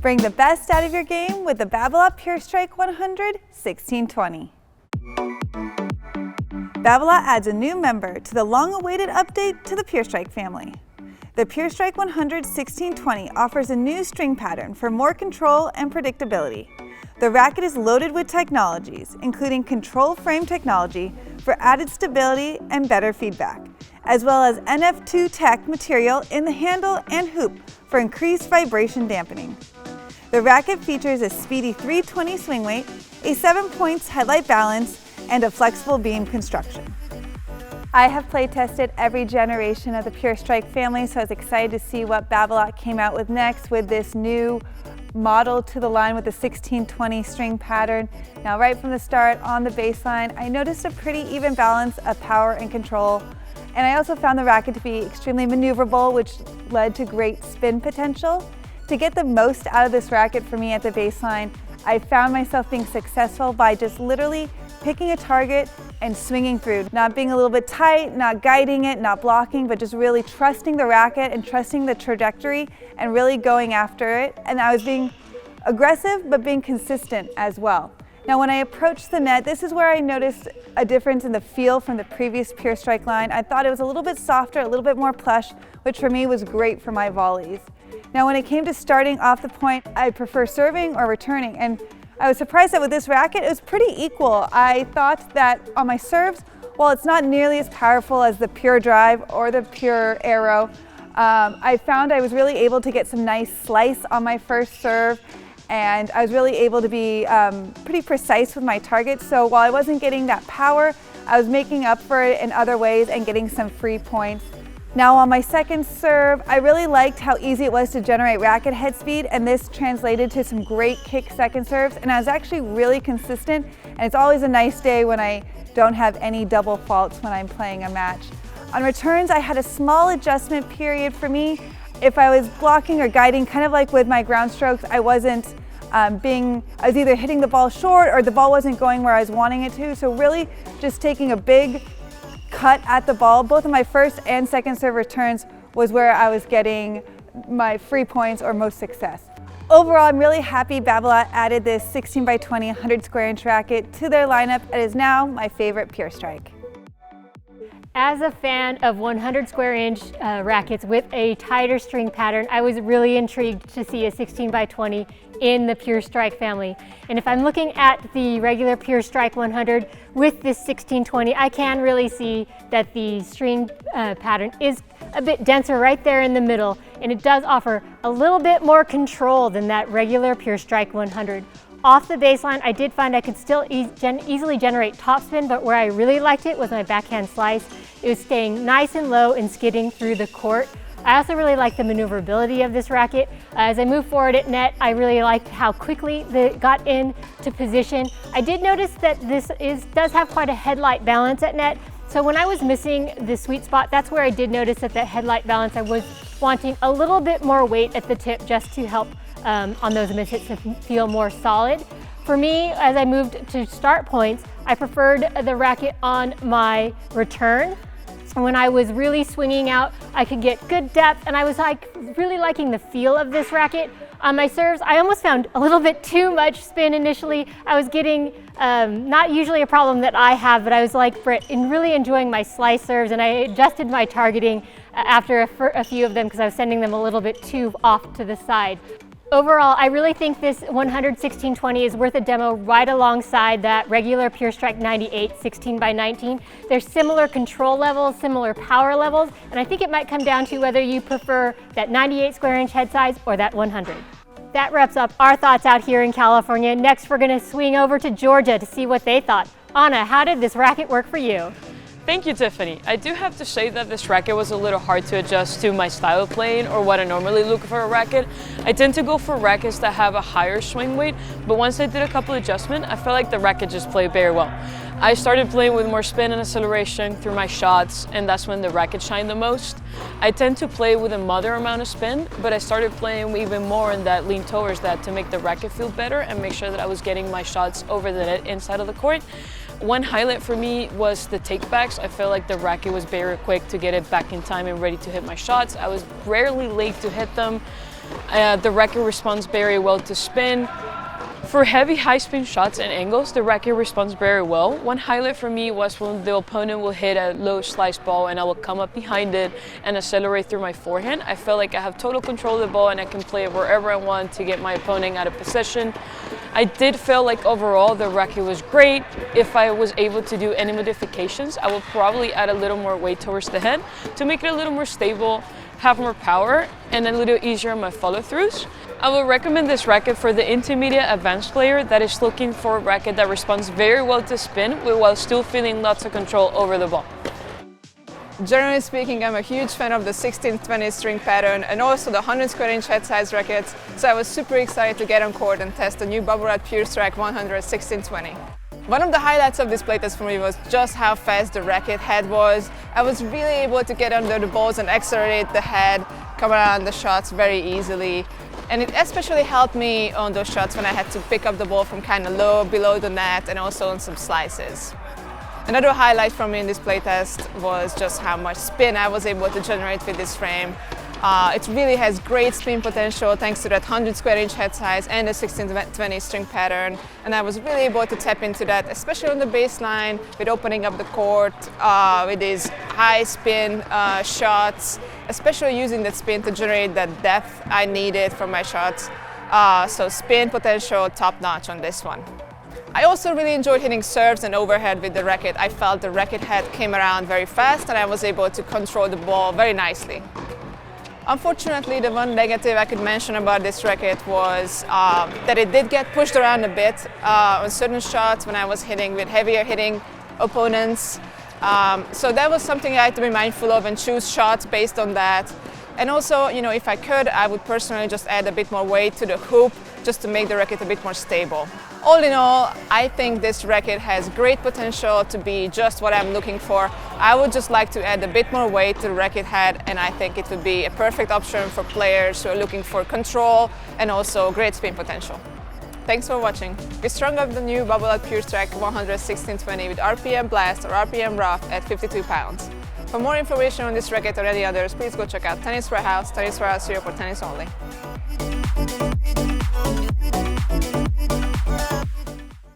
Bring the best out of your game with the Babolat Pure Strike 100 1620. Babolat adds a new member to the long-awaited update to the Pure Strike family. The Pure Strike 100 1620 offers a new string pattern for more control and predictability. The racket is loaded with technologies, including control frame technology for added stability and better feedback, as well as NF2 Tech material in the handle and hoop for increased vibration dampening. The racket features a speedy 320 swing weight, a 7-points headlight balance, and a flexible beam construction. I have play tested every generation of the Pure Strike family, so I was excited to see what Babolat came out with next with this new model to the line with the 1620 string pattern. Now, right from the start on the baseline, I noticed a pretty even balance of power and control. And I also found the racket to be extremely maneuverable, which led to great spin potential. To get the most out of this racket for me at the baseline, I found myself being successful by just literally picking a target and swinging through, not being a little bit tight, not guiding it, not blocking, but just really trusting the racket and trusting the trajectory and really going after it. And I was being aggressive, but being consistent as well. Now, when I approached the net, this is where I noticed a difference in the feel from the previous Pure Strike line. I thought it was a little bit softer, a little bit more plush, which for me was great for my volleys. Now, when it came to starting off the point, I prefer serving or returning. And I was surprised that with this racket, it was pretty equal. I thought that on my serves, while it's not nearly as powerful as the Pure Drive or the Pure Arrow, I found I was really able to get some nice slice on my first serve, and I was really able to be pretty precise with my targets. So while I wasn't getting that power, I was making up for it in other ways and getting some free points. Now, on my second serve, I really liked how easy it was to generate racket head speed, and this translated to some great kick second serves, and I was actually really consistent, and it's always a nice day when I don't have any double faults when I'm playing a match. On returns, I had a small adjustment period for me. If I was blocking or guiding, kind of like with my ground strokes, I was either hitting the ball short or the ball wasn't going where I was wanting it to, so really just taking a big cut at the ball. Both of my first and second serve returns was where I was getting my free points or most success. Overall, I'm really happy Babolat added this 16x20 100 square inch racket to their lineup. It is now my favorite Pure Strike. As a fan of 100 square inch rackets with a tighter string pattern, I was really intrigued to see a 16x20 in the Pure Strike family. And if I'm looking at the regular Pure Strike 100 with this 1620, I can really see that the string pattern is a bit denser right there in the middle, and it does offer a little bit more control than that regular Pure Strike 100. Off the baseline, I did find I could still easily generate topspin, but where I really liked it was my backhand slice. It was staying nice and low and skidding through the court. I also really like the maneuverability of this racket. As I move forward at net, I really liked how quickly it got into position. I did notice that this does have quite a headlight balance at net. So when I was missing the sweet spot, that's where I did notice that headlight balance, I was wanting a little bit more weight at the tip just to help on those miss hits to feel more solid. For me, as I moved to start points, I preferred the racket on my return. When I was really swinging out, I could get good depth, and I was really liking the feel of this racket. On my serves, I almost found a little bit too much spin initially. I was getting, not usually a problem that I have, but I was like Britt, really enjoying my slice serves, and I adjusted my targeting after a few of them because I was sending them a little bit too off to the side. Overall, I really think this 100 1620 is worth a demo right alongside that regular Pure Strike 98 16x19. There's similar control levels, similar power levels, and I think it might come down to whether you prefer that 98 square inch head size or that 100. That wraps up our thoughts out here in California. Next, we're going to swing over to Georgia to see what they thought. Anna, how did this racket work for you? Thank you, Tiffany. I do have to say that this racket was a little hard to adjust to my style of playing or what I normally look for a racket. I tend to go for rackets that have a higher swing weight, but once I did a couple adjustments, I felt like the racket just played very well. I started playing with more spin and acceleration through my shots, and that's when the racket shined the most. I tend to play with a moderate amount of spin, but I started playing even more in that lean towards that to make the racket feel better and make sure that I was getting my shots over the net inside of the court. One highlight for me was the takebacks. I felt like the racket was very quick to get it back in time and ready to hit my shots. I was rarely late to hit them. The racket responds very well to spin. For heavy high spin shots and angles, the racket responds very well. One highlight for me was when the opponent will hit a low slice ball and I will come up behind it and accelerate through my forehand. I feel like I have total control of the ball and I can play it wherever I want to get my opponent out of position. I did feel like overall the racket was great. If I was able to do any modifications, I would probably add a little more weight towards the head to make it a little more stable, have more power, and a little easier on my follow-throughs. I would recommend this racket for the intermediate advanced player that is looking for a racket that responds very well to spin while still feeling lots of control over the ball. Generally speaking, I'm a huge fan of the 16-20 string pattern and also the 100 square inch head size rackets, so I was super excited to get on court and test the new Babolat Pure Strike 100 16-20. One of the highlights of this playtest for me was just how fast the racket head was. I was really able to get under the balls and accelerate the head, come around the shots very easily. And it especially helped me on those shots when I had to pick up the ball from kind of low, below the net, and also on some slices. Another highlight for me in this playtest was just how much spin I was able to generate with this frame. It really has great spin potential thanks to that 100 square inch head size and the 16-20 string pattern. And I was really able to tap into that, especially on the baseline with opening up the court with these high spin shots, especially using that spin to generate that depth I needed for my shots. So spin potential top notch on this one. I also really enjoyed hitting serves and overhead with the racket. I felt the racket head came around very fast and I was able to control the ball very nicely. Unfortunately, the one negative I could mention about this racket was that it did get pushed around a bit on certain shots when I was hitting with heavier hitting opponents. So that was something I had to be mindful of and choose shots based on that. And also, if I could, I would personally just add a bit more weight to the hoop just to make the racket a bit more stable. All in all, I think this racket has great potential to be just what I'm looking for. I would just like to add a bit more weight to the racket head, and I think it would be a perfect option for players who are looking for control and also great spin potential. Thanks for watching. We strung up the new Babolat Pure Strike 100 16-20 with RPM Blast or RPM Rough at 52 pounds. For more information on this racket or any others, please go check out Tennis Warehouse, Tennis Warehouse Europe or Tennis Only.